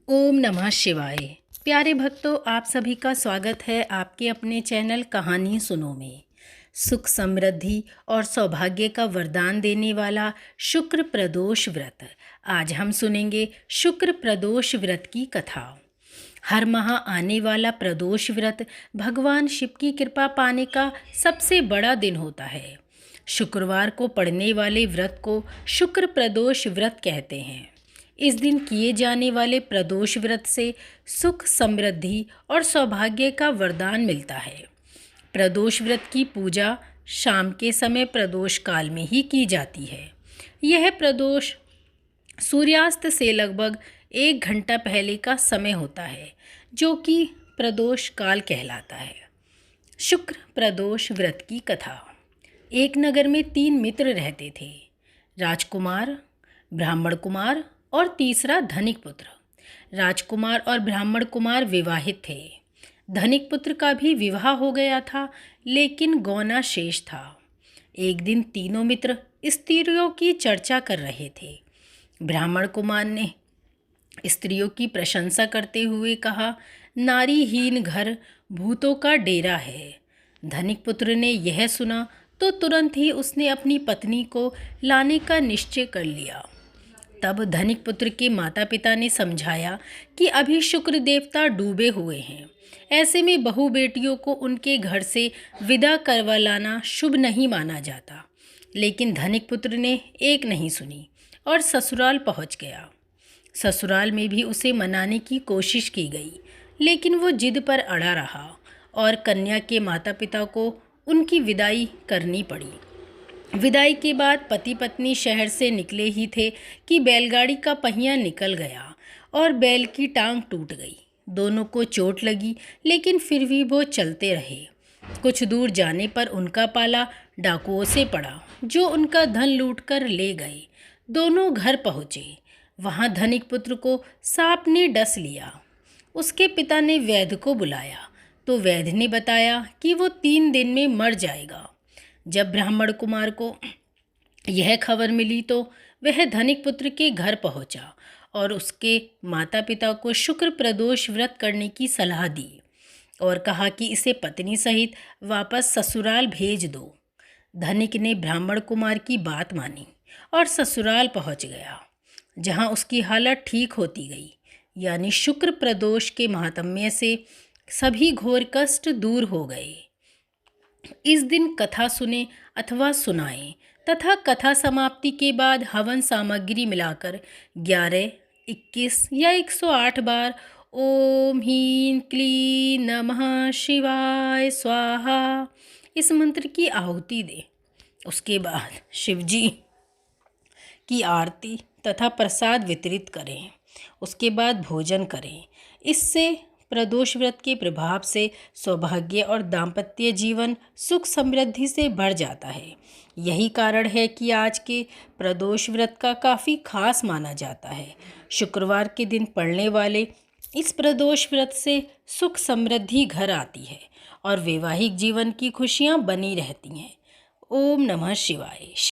ओम नमः शिवाय। प्यारे भक्तों, आप सभी का स्वागत है आपके अपने चैनल कहानी सुनो में। सुख समृद्धि और सौभाग्य का वरदान देने वाला शुक्र प्रदोष व्रत। आज हम सुनेंगे शुक्र प्रदोष व्रत की कथा। हर माह आने वाला प्रदोष व्रत भगवान शिव की कृपा पाने का सबसे बड़ा दिन होता है। शुक्रवार को पड़ने वाले व्रत को शुक्र प्रदोष व्रत कहते हैं। इस दिन किए जाने वाले प्रदोष व्रत से सुख समृद्धि और सौभाग्य का वरदान मिलता है। प्रदोष व्रत की पूजा शाम के समय प्रदोष काल में ही की जाती है। यह प्रदोष सूर्यास्त से लगभग 1 घंटा पहले का समय होता है, जो कि प्रदोष काल कहलाता है। शुक्र प्रदोष व्रत की कथा। एक नगर में 3 मित्र रहते थे, राजकुमार, ब्राह्मण कुमार और तीसरा धनिक पुत्र। राजकुमार और ब्राह्मण कुमार विवाहित थे। धनिक पुत्र का भी विवाह हो गया था, लेकिन गौना शेष था। एक दिन तीनों मित्र स्त्रियों की चर्चा कर रहे थे। ब्राह्मण कुमार ने स्त्रियों की प्रशंसा करते हुए कहा, नारीहीन घर भूतों का डेरा है। धनिक पुत्र ने यह सुना तो तुरंत ही उसने अपनी पत्नी को लाने का निश्चय कर लिया। तब धनिक पुत्र के माता पिता ने समझाया कि अभी शुक्र देवता डूबे हुए हैं, ऐसे में बहू बेटियों को उनके घर से विदा करवा लाना शुभ नहीं माना जाता। लेकिन धनिक पुत्र ने एक नहीं सुनी और ससुराल पहुंच गया। ससुराल में भी उसे मनाने की कोशिश की गई, लेकिन वो जिद पर अड़ा रहा और कन्या के माता पिता को उनकी विदाई करनी पड़ी। विदाई के बाद पति पत्नी शहर से निकले ही थे कि बैलगाड़ी का पहिया निकल गया और बैल की टांग टूट गई। दोनों को चोट लगी, लेकिन फिर भी वो चलते रहे। कुछ दूर जाने पर उनका पाला डाकुओं से पड़ा, जो उनका धन लूटकर ले गए। दोनों घर पहुँचे। वहाँ धनिक पुत्र को सांप ने डस लिया। उसके पिता ने वैद्य को बुलाया तो वैद्य ने बताया कि वो 3 दिन में मर जाएगा। जब ब्राह्मण कुमार को यह खबर मिली तो वह धनिक पुत्र के घर पहुंचा और उसके माता पिता को शुक्र प्रदोष व्रत करने की सलाह दी और कहा कि इसे पत्नी सहित वापस ससुराल भेज दो। धनिक ने ब्राह्मण कुमार की बात मानी और ससुराल पहुंच गया, जहां उसकी हालत ठीक होती गई। यानी शुक्र प्रदोष के महात्म्य से सभी घोर कष्ट दूर हो गए। इस दिन कथा सुने अथवा सुनाएं तथा कथा समाप्ति के बाद हवन सामग्री मिलाकर 11, 21 या 108 बार ओम ह्रीं क्लीं नमः शिवाय स्वाहा इस मंत्र की आहुति दें। उसके बाद शिवजी की आरती तथा प्रसाद वितरित करें। उसके बाद भोजन करें। इससे प्रदोष व्रत के प्रभाव से सौभाग्य और दाम्पत्य जीवन सुख समृद्धि से भर जाता है। यही कारण है कि आज के प्रदोष व्रत का काफ़ी खास माना जाता है। शुक्रवार के दिन पड़ने वाले इस प्रदोष व्रत से सुख समृद्धि घर आती है और वैवाहिक जीवन की खुशियाँ बनी रहती हैं। ओम नमः शिवाय।